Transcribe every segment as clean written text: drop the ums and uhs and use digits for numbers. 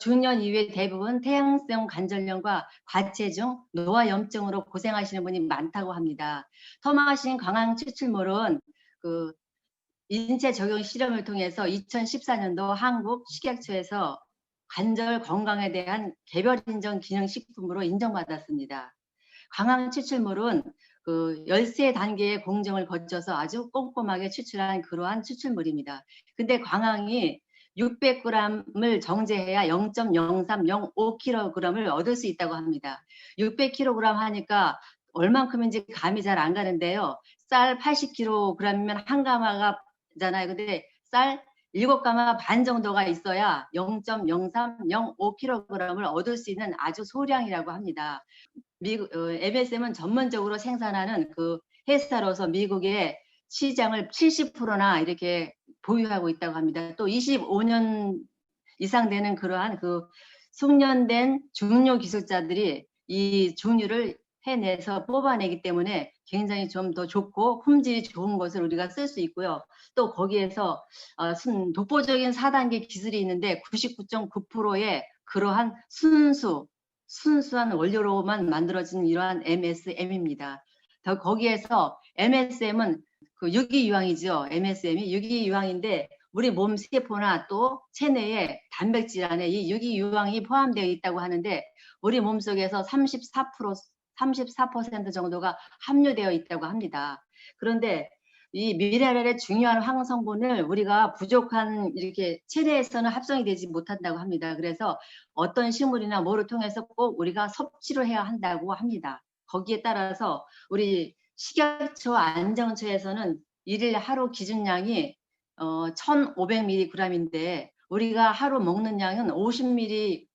중년 이후에 대부분 퇴행성 관절염과 과체중, 노화염증으로 고생하시는 분이 많다고 합니다. 토마신 광항 추출물은 그 인체 적용 실험을 통해서 2014년도 한국 식약처에서 관절 건강에 대한 개별 인정 기능 식품으로 인정받았습니다. 광항 추출물은 그 13단계의 공정을 거쳐서 아주 꼼꼼하게 추출한 그러한 추출물입니다. 근데 광항이 600g을 정제해야 0.0305kg을 얻을 수 있다고 합니다. 600kg 하니까 얼만큼인지 감이 잘 안 가는데요. 쌀 80kg이면 한 가마가잖아요. 근데 쌀 7가마 반 정도가 있어야 0.0305kg을 얻을 수 있는 아주 소량이라고 합니다. MSM은 전문적으로 생산하는 그 회사로서 미국의 시장을 70%나 이렇게 보유하고 있다고 합니다. 또 25년 이상 되는 그러한 그 숙련된 중요 기술자들이 이 종류를 해내서 뽑아내기 때문에 굉장히 좀 더 좋고 품질이 좋은 것을 우리가 쓸 수 있고요. 또 거기에서 독보적인 4단계 기술이 있는데 99.9%의 그러한 순수한 원료로만 만들어진 이러한 MSM입니다. 더 거기에서 MSM은 그 유기유황이죠. MSM이 유기유황인데 우리 몸 세포나 또 체내에 단백질 안에 이 유기유황이 포함되어 있다고 하는데 우리 몸속에서 34% 정도가 함유되어 있다고 합니다. 그런데 이 미네랄의 중요한 황성분을 우리가 부족한 이렇게 체내에서는 합성이 되지 못한다고 합니다. 그래서 어떤 식물이나 뭐를 통해서 꼭 우리가 섭취를 해야 한다고 합니다. 거기에 따라서 우리 식약처 안정처에서는 일일 하루 기준량이 1500mg인데 우리가 하루 먹는 양은 50mg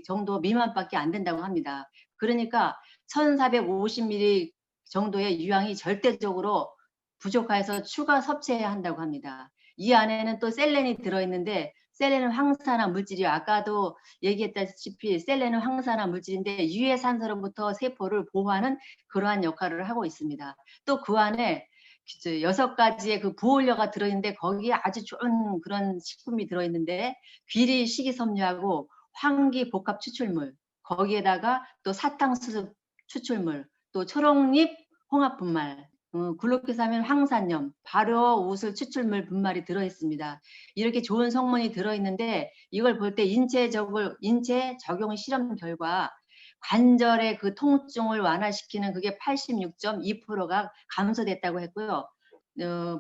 정도 미만밖에 안 된다고 합니다. 그러니까 1450mg 정도의 유황이 절대적으로 부족해서 추가 섭취해야 한다고 합니다. 이 안에는 또 셀렌이 들어있는데 셀렌은 황산화 물질이요. 아까도 얘기했다시피 셀렌은 황산화 물질인데 유해산소로부터 세포를 보호하는 그러한 역할을 하고 있습니다. 또 그 안에 6가지의 그 부원료가 들어있는데 거기에 아주 좋은 그런 식품이 들어있는데 귀리 식이섬유하고 황기 복합 추출물, 거기에다가 또 사탕수수 추출물, 또 초록잎 홍합 분말, 글루코사민 황산염, 발효 우슬 추출물 분말이 들어있습니다. 이렇게 좋은 성분이 들어있는데 이걸 볼 때 인체 적용 실험 결과 관절의 그 통증을 완화시키는 그게 86.2%가 감소됐다고 했고요.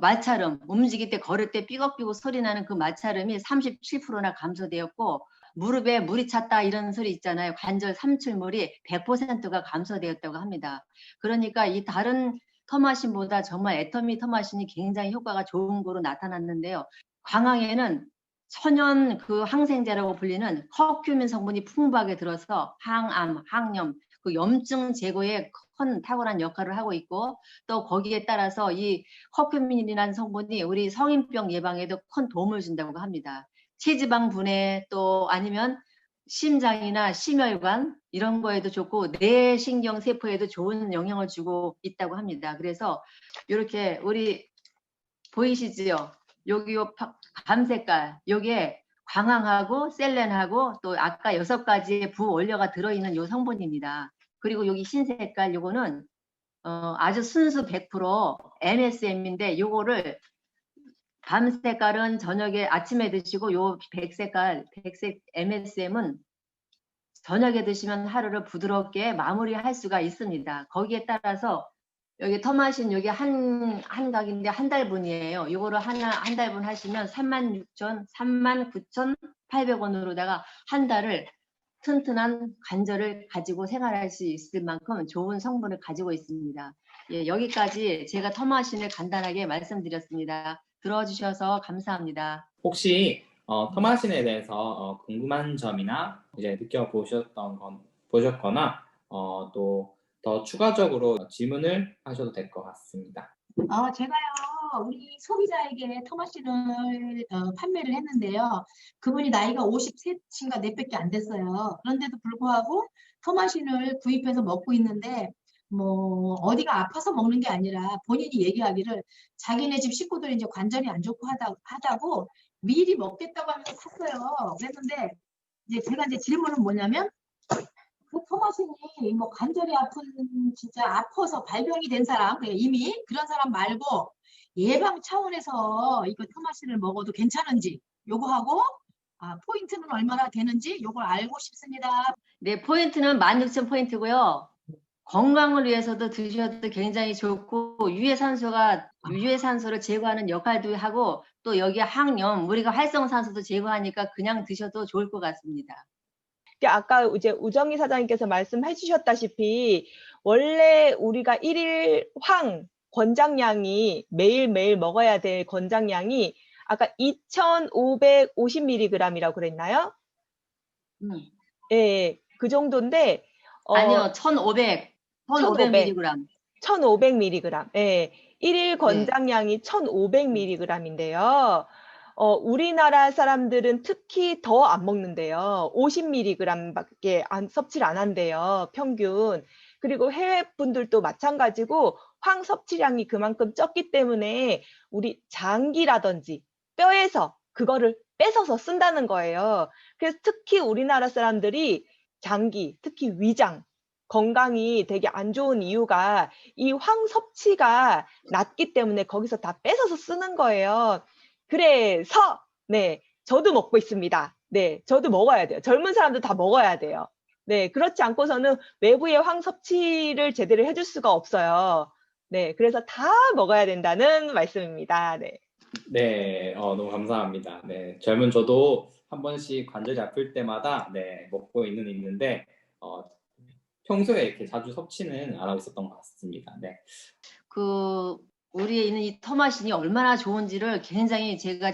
마찰음, 움직일 때 걸을 때 삐걱삐걱 소리 나는 그 마찰음이 37%나 감소되었고 무릎에 물이 찼다 이런 소리 있잖아요. 관절 삼출물이 100%가 감소되었다고 합니다. 그러니까 이 다른 터마신보다 정말 애터미 터마신이 굉장히 효과가 좋은 거로 나타났는데요. 광항에는 천연 그 항생제라고 불리는 커큐민 성분이 풍부하게 들어서 항암, 항염, 그 염증 제거에 큰 탁월한 역할을 하고 있고 또 거기에 따라서 이 커큐민이라는 성분이 우리 성인병 예방에도 큰 도움을 준다고 합니다. 체지방 분해 또 아니면 심장이나 심혈관 이런 거에도 좋고 뇌신경 세포에도 좋은 영향을 주고 있다고 합니다. 그래서 이렇게 우리 보이시죠? 여기 요 밤색깔 요게 광황하고 셀렌하고 또 아까 6가지의 부원료가 들어있는 요 성분입니다. 그리고 여기 흰색깔 요거는 아주 순수 100% MSM인데 요거를 밤색깔은 저녁에 아침에 드시고 요 백색 MSM은 저녁에 드시면 하루를 부드럽게 마무리할 수가 있습니다. 거기에 따라서 여기 터마신 여기 한 각인데 한 달분이에요. 이거를 한 달분 하시면 39,800원으로다가 한 달을 튼튼한 관절을 가지고 생활할 수 있을 만큼 좋은 성분을 가지고 있습니다. 예, 여기까지 제가 터마신을 간단하게 말씀드렸습니다. 들어주셔서 감사합니다. 혹시 터마신에 대해서 궁금한 점이나 이제 보셨거나 또 더 추가적으로 질문을 하셔도 될 것 같습니다. 제가요, 우리 소비자에게 터마신을 판매를 했는데요. 그분이 나이가 53인가 넷밖에 안 됐어요. 그런데도 불구하고 터마신을 구입해서 먹고 있는데 뭐 어디가 아파서 먹는 게 아니라 본인이 얘기하기를 자기네 집 식구들이 이제 관절이 안 좋고 하다고 미리 먹겠다고 하면서 샀어요. 그랬는데 이제 제가 이제 질문은 뭐냐면 그 토마신이 뭐 관절이 아픈 진짜 아파서 발병이 된 사람 이미 그런 사람 말고 예방 차원에서 이거 토마신을 먹어도 괜찮은지 요거하고 포인트는 얼마나 되는지 요걸 알고 싶습니다. 네, 포인트는 16,000포인트고요. 건강을 위해서도 드셔도 굉장히 좋고 유해산소를 제거하는 역할도 하고 또 여기에 항염, 우리가 활성산소도 제거하니까 그냥 드셔도 좋을 것 같습니다. 아까 이제 우정희 사장님께서 말씀해 주셨다시피 원래 우리가 1일 황 권장량이 매일매일 먹어야 될 권장량이 아까 2,550mg이라고 그랬나요? 예, 그 정도인데 아니요, 1,500mg. 1,500mg. 예. 1일 권장량이 1,500mg인데요. 우리나라 사람들은 특히 더 안 먹는데요. 50mg밖에 섭취를 안 한대요. 평균. 그리고 해외 분들도 마찬가지고 황 섭취량이 그만큼 적기 때문에 우리 장기라든지 뼈에서 그거를 뺏어서 쓴다는 거예요. 그래서 특히 우리나라 사람들이 장기, 특히 위장, 건강이 되게 안 좋은 이유가 이 황 섭취가 낮기 때문에 거기서 다 뺏어서 쓰는 거예요. 그래서 네, 저도 먹고 있습니다. 네, 저도 먹어야 돼요. 젊은 사람들 다 먹어야 돼요. 네, 그렇지 않고서는 외부의 황 섭취를 제대로 해줄 수가 없어요. 네, 그래서 다 먹어야 된다는 말씀입니다. 네. 네, 너무 감사합니다. 네, 젊은 저도 한 번씩 관절이 아플 때마다 네, 먹고 있는데 평소에 이렇게 자주 섭취는 안 하고 있었던 것 같습니다. 네. 우리에 있는 이 토마신이 얼마나 좋은지를 굉장히 제가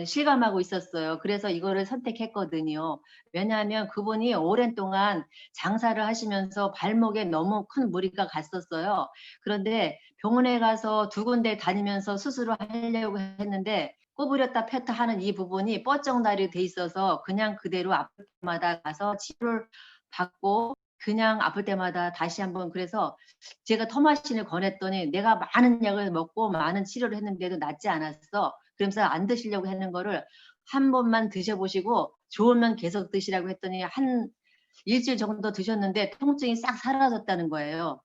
실감하고 있었어요. 그래서 이거를 선택했거든요. 왜냐하면 그분이 오랜 동안 장사를 하시면서 발목에 너무 큰 무리가 갔었어요. 그런데 병원에 가서 2군데 다니면서 수술을 하려고 했는데 구부렸다 폈다 하는 이 부분이 뻗정다리 돼 있어서 그냥 그대로 아플 때마다 가서 치료를 받고 그냥 아플 때마다 다시 한번 그래서 제가 토마신을 권했더니 내가 많은 약을 먹고 많은 치료를 했는데도 낫지 않았어. 그러면서 안 드시려고 하는 거를 한 번만 드셔보시고 좋으면 계속 드시라고 했더니 한 일주일 정도 드셨는데 통증이 싹 사라졌다는 거예요.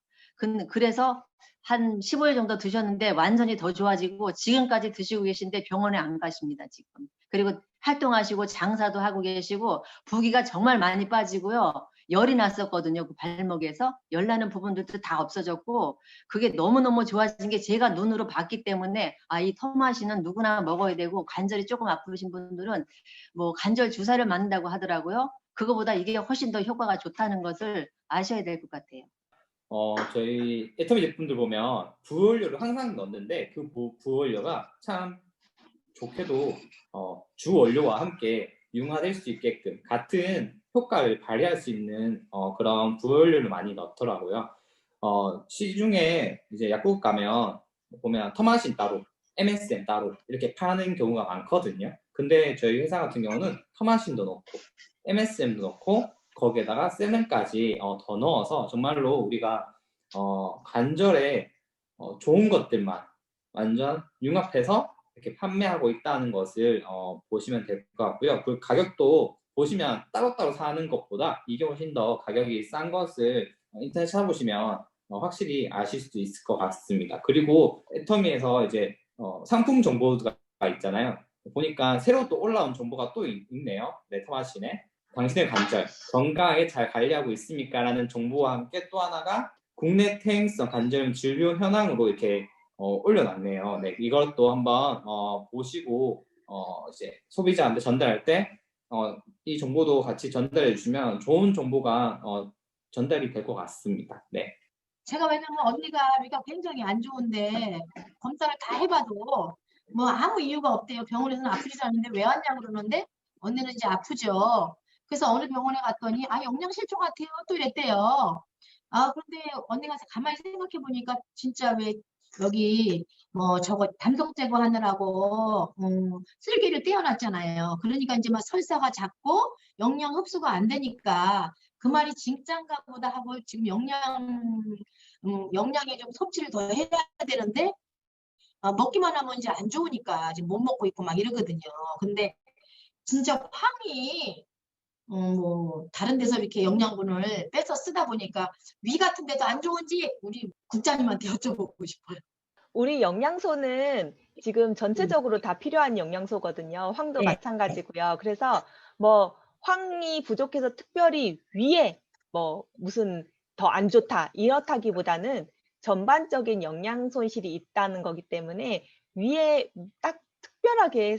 그래서 한 15일 정도 드셨는데 완전히 더 좋아지고 지금까지 드시고 계신데 병원에 안 가십니다, 지금. 그리고 활동하시고 장사도 하고 계시고 부기가 정말 많이 빠지고요. 열이 났었거든요. 그 발목에서. 열 나는 부분들도 다 없어졌고 그게 너무너무 좋아진 게 제가 눈으로 봤기 때문에 이 토마신은 누구나 먹어야 되고 관절이 조금 아프신 분들은 뭐 관절 주사를 맞는다고 하더라고요. 그거보다 이게 훨씬 더 효과가 좋다는 것을 아셔야 될 것 같아요. 저희 애터미 제품들 보면 부원료를 항상 넣는데 그 부원료가 참 좋게도 주 원료와 함께 융화될 수 있게끔 같은 효과를 발휘할 수 있는 그런 부원료를 많이 넣더라고요. 시중에 이제 약국 가면 보면 토마신 따로, MSM 따로 이렇게 파는 경우가 많거든요. 근데 저희 회사 같은 경우는 토마신도 넣고 MSM도 넣고 거기에다가 세멘까지 더 넣어서 정말로 우리가 관절에 좋은 것들만 완전 융합해서 이렇게 판매하고 있다는 것을 보시면 될 것 같고요. 그 가격도 보시면 따로따로 사는 것보다 이게 훨씬 더 가격이 싼 것을 인터넷 찾아보시면 확실히 아실 수 있을 것 같습니다. 그리고 애터미에서 이제 상품 정보가 있잖아요. 보니까 새로 또 올라온 정보가 또 있네요. 네, 토마신에. 당신의 관절 건강하게 잘 관리하고 있습니까? 라는 정보와 함께 또 하나가 국내 퇴행성 관절염 진료 현황으로 이렇게 올려놨네요. 네, 이것도 한번 보시고 이제 소비자한테 전달할 때 이 정보도 같이 전달해 주시면 좋은 정보가 전달이 될 것 같습니다. 네. 제가 왜냐면 언니가 위가 굉장히 안 좋은데 검사를 다 해봐도 뭐 아무 이유가 없대요. 병원에서는 아프지도 않는데 왜 왔냐 그러는데 언니는 이제 아프죠. 그래서 어느 병원에 갔더니 영양실조 같아요. 또 이랬대요. 그런데 언니가 가만히 생각해 보니까 진짜 왜 여기 뭐 저거 담석 제거하느라고 쓸개를 떼어놨잖아요. 그러니까 이제 막 설사가 작고 영양 흡수가 안 되니까 그 말이 진짠가 보다 하고 지금 영양에 좀 섭취를 더 해야 되는데 먹기만 하면 이제 안 좋으니까 지금 못 먹고 있고 막 이러거든요. 근데 진짜 황이 뭐 다른 데서 이렇게 영양분을 빼서 쓰다 보니까 위 같은 데도 안 좋은지 우리 국장님한테 여쭤보고 싶어요. 우리 영양소는 지금 전체적으로 다 필요한 영양소거든요. 황도 네. 마찬가지고요. 그래서 뭐 황이 부족해서 특별히 위에 뭐 무슨 더 안 좋다 이렇다기보다는 전반적인 영양 손실이 있다는 거기 때문에 위에 딱 특별하게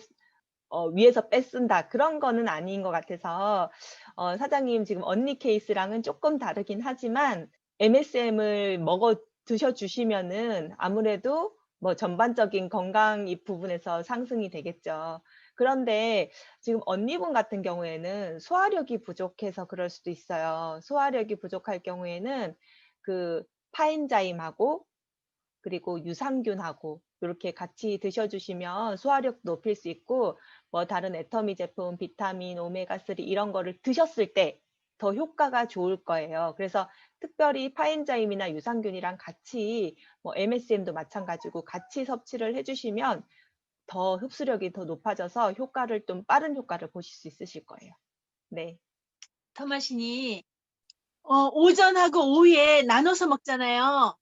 위에서 뺏쓴다 그런 거는 아닌 것 같아서 사장님 지금 언니 케이스랑은 조금 다르긴 하지만 MSM을 먹어 드셔 주시면은 아무래도 뭐 전반적인 건강 이 부분에서 상승이 되겠죠. 그런데 지금 언니분 같은 경우에는 소화력이 부족해서 그럴 수도 있어요. 소화력이 부족할 경우에는 그 파엔자임하고 그리고 유산균하고 요렇게 같이 드셔 주시면 소화력도 높일 수 있고 뭐 다른 애터미 제품, 비타민, 오메가3 이런 거를 드셨을 때 더 효과가 좋을 거예요. 그래서 특별히 파엔자임이나 유산균이랑 같이 뭐 MSM도 마찬가지고 같이 섭취를 해 주시면 더 흡수력이 더 높아져서 효과를 좀 빠른 효과를 보실 수 있으실 거예요. 네. 토마신이 오전하고 오후에 나눠서 먹잖아요.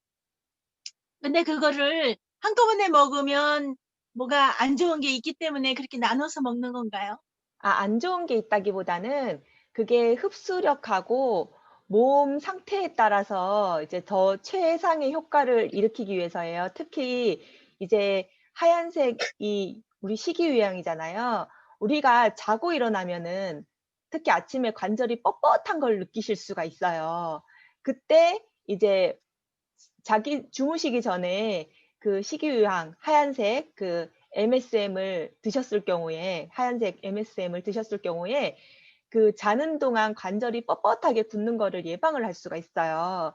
근데 그거를 한꺼번에 먹으면 뭐가 안 좋은 게 있기 때문에 그렇게 나눠서 먹는 건가요? 안 좋은 게 있다기보다는 그게 흡수력하고 몸 상태에 따라서 이제 더 최상의 효과를 일으키기 위해서예요. 특히 이제 하얀색이 우리 식이유양이잖아요. 우리가 자고 일어나면은 특히 아침에 관절이 뻣뻣한 걸 느끼실 수가 있어요. 그때 이제 주무시기 전에 그 식이유양 하얀색 그 MSM을 드셨을 경우에 하얀색 MSM을 드셨을 경우에 그 자는 동안 관절이 뻣뻣하게 굳는 거를 예방을 할 수가 있어요.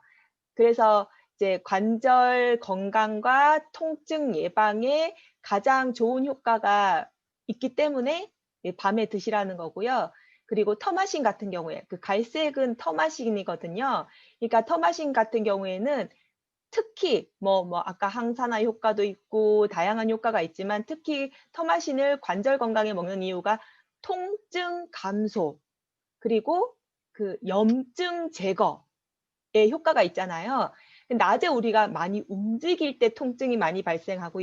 그래서 이제 관절 건강과 통증 예방에 가장 좋은 효과가 있기 때문에 밤에 드시라는 거고요. 그리고 터마신 같은 경우에 그 갈색은 터마신이거든요. 그러니까 터마신 같은 경우에는 특히 뭐 아까 항산화 효과도 있고 다양한 효과가 있지만 특히 터마신을 관절 건강에 먹는 이유가 통증 감소 그리고 그 염증 제거에 효과가 있잖아요. 낮에 우리가 많이 움직일 때 통증이 많이 발생하고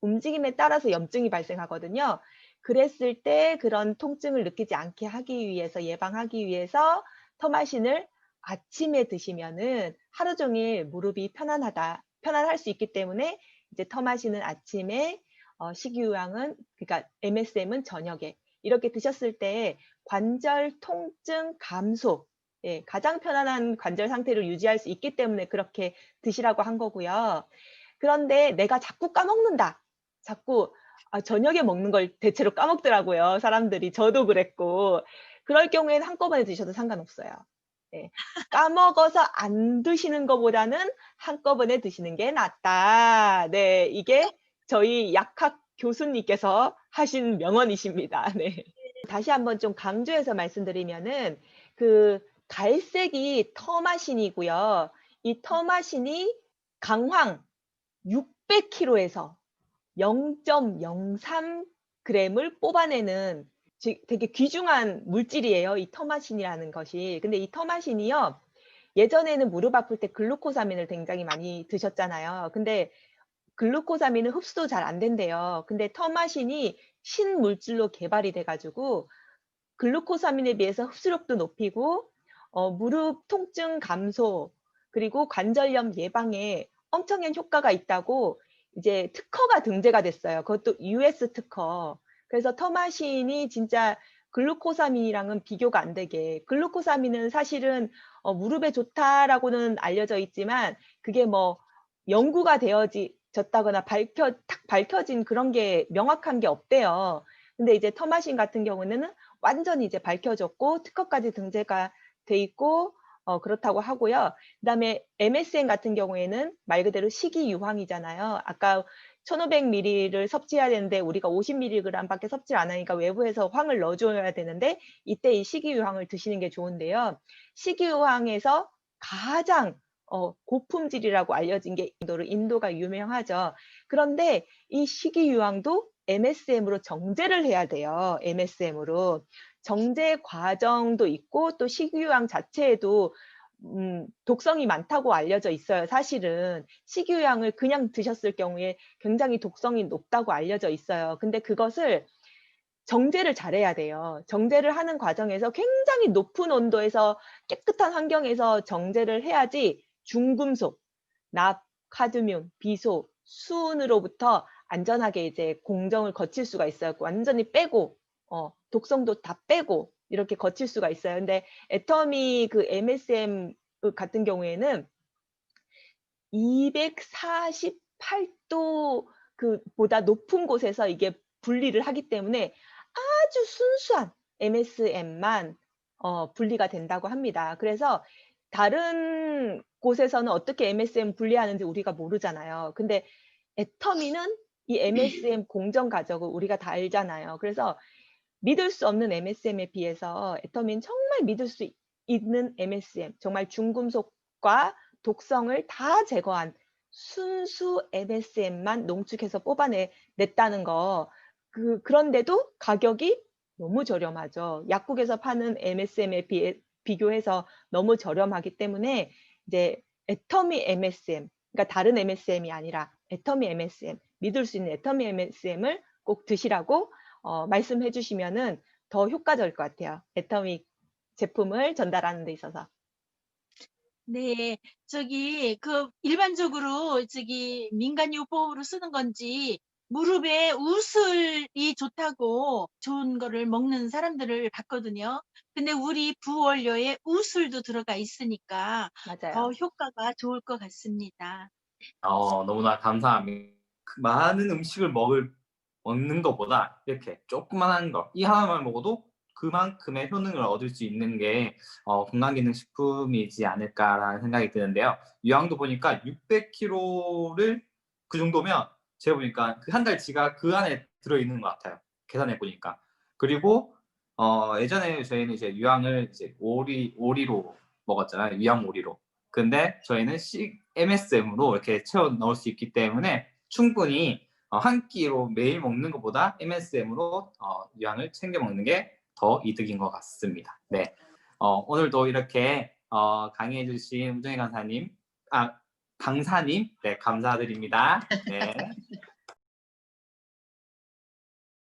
움직임에 따라서 염증이 발생하거든요. 그랬을 때 그런 통증을 느끼지 않게 하기 위해서 예방하기 위해서 터마신을 아침에 드시면은 하루 종일 무릎이 편안할 수 있기 때문에 이제 터마신은 아침에 식이유양은 그러니까 MSM은 저녁에 이렇게 드셨을 때 관절 통증 감소 예, 가장 편안한 관절 상태를 유지할 수 있기 때문에 그렇게 드시라고 한 거고요. 그런데 내가 자꾸 까먹는다. 자꾸 저녁에 먹는 걸 대체로 까먹더라고요. 사람들이. 저도 그랬고. 그럴 경우에는 한꺼번에 드셔도 상관없어요. 네. 까먹어서 안 드시는 것보다는 한꺼번에 드시는 게 낫다. 네. 이게 저희 약학 교수님께서 하신 명언이십니다. 네. 다시 한번 좀 강조해서 말씀드리면은 그 갈색이 터마신이고요. 이 터마신이 강황 600kg에서 0.03g을 뽑아내는 되게 귀중한 물질이에요. 이 터마신이라는 것이. 근데 이 터마신이요. 예전에는 무릎 아플 때 글루코사민을 굉장히 많이 드셨잖아요. 근데 글루코사민은 흡수도 잘 안 된대요. 근데 터마신이 신물질로 개발이 돼 가지고 글루코사민에 비해서 흡수력도 높이고 무릎 통증 감소 그리고 관절염 예방에 엄청난 효과가 있다고 이제 특허가 등재가 됐어요. 그것도 US 특허. 그래서 터마신이 진짜 글루코사민이랑은 비교가 안 되게 글루코사민은 사실은 무릎에 좋다라고는 알려져 있지만 그게 뭐 연구가 되어졌다거나 탁 밝혀진 그런 게 명확한 게 없대요. 근데 이제 터마신 같은 경우는 완전히 이제 밝혀졌고 특허까지 등재가 돼 있고 그렇다고 하고요. 그다음에 MSM 같은 경우에는 말 그대로 식이유황이잖아요. 아까 1500ml를 섭취해야 되는데 우리가 50mg밖에 섭취를 안 하니까 외부에서 황을 넣어줘야 되는데 이때 이 식이유황을 드시는 게 좋은데요. 식이유황에서 가장 고품질이라고 알려진 게 인도가 유명하죠. 그런데 이 식이유황도 MSM으로 정제를 해야 돼요. MSM으로. 정제 과정도 있고 또 식이요양 자체에도 독성이 많다고 알려져 있어요. 사실은 식이요양을 그냥 드셨을 경우에 굉장히 독성이 높다고 알려져 있어요. 근데 그것을 정제를 잘해야 돼요. 정제를 하는 과정에서 굉장히 높은 온도에서 깨끗한 환경에서 정제를 해야지 중금속, 납, 카드뮴, 비소, 수은으로부터 안전하게 이제 공정을 거칠 수가 있어요. 완전히 빼고 독성도 다 빼고 이렇게 거칠 수가 있어요. 근데 애터미 그 MSM 같은 경우에는 248도 보다 높은 곳에서 이게 분리를 하기 때문에 아주 순수한 MSM만 분리가 된다고 합니다. 그래서 다른 곳에서는 어떻게 MSM 분리하는지 우리가 모르잖아요. 근데 애터미는 이 MSM 공정 과정을 우리가 다 알잖아요. 그래서 믿을 수 없는 MSM에 비해서 애터미는 정말 믿을 수 있는 MSM, 정말 중금속과 독성을 다 제거한 순수 MSM만 농축해서 뽑아냈다는 거. 그런데도 가격이 너무 저렴하죠. 약국에서 파는 MSM에 비교해서 너무 저렴하기 때문에 이제 애터미 MSM, 그러니까 다른 MSM이 아니라 애터미 MSM, 믿을 수 있는 애터미 MSM을 꼭 드시라고 말씀해 주시면은 더 효과적일 것 같아요. 애터미 제품을 전달하는 데 있어서. 네, 일반적으로 민간요법으로 쓰는 건지, 무릎에 우슬이 좋다고 좋은 거를 먹는 사람들을 봤거든요. 근데 우리 부원료에 우슬도 들어가 있으니까 더 맞아요. 효과가 좋을 것 같습니다. 너무나 감사합니다. 많은 음식을 먹는 것보다 이렇게 조그만한 거, 이 하나만 먹어도 그만큼의 효능을 얻을 수 있는 게 건강기능식품이지 않을까라는 생각이 드는데요. 유황도 보니까 600kg를 그 정도면 제가 보니까 그 한 달치가 그 안에 들어있는 것 같아요. 계산해 보니까. 그리고 예전에 저희는 이제 유황을 이제 오리로 먹었잖아요. 유황 오리로. 근데 저희는 MSM으로 이렇게 채워 넣을 수 있기 때문에 충분히 한 끼로 매일 먹는 것보다 MSM으로 유황을 챙겨 먹는 게 더 이득인 것 같습니다. 네, 오늘도 이렇게 강의해 주신 우정희 강사님, 네, 감사드립니다. 네.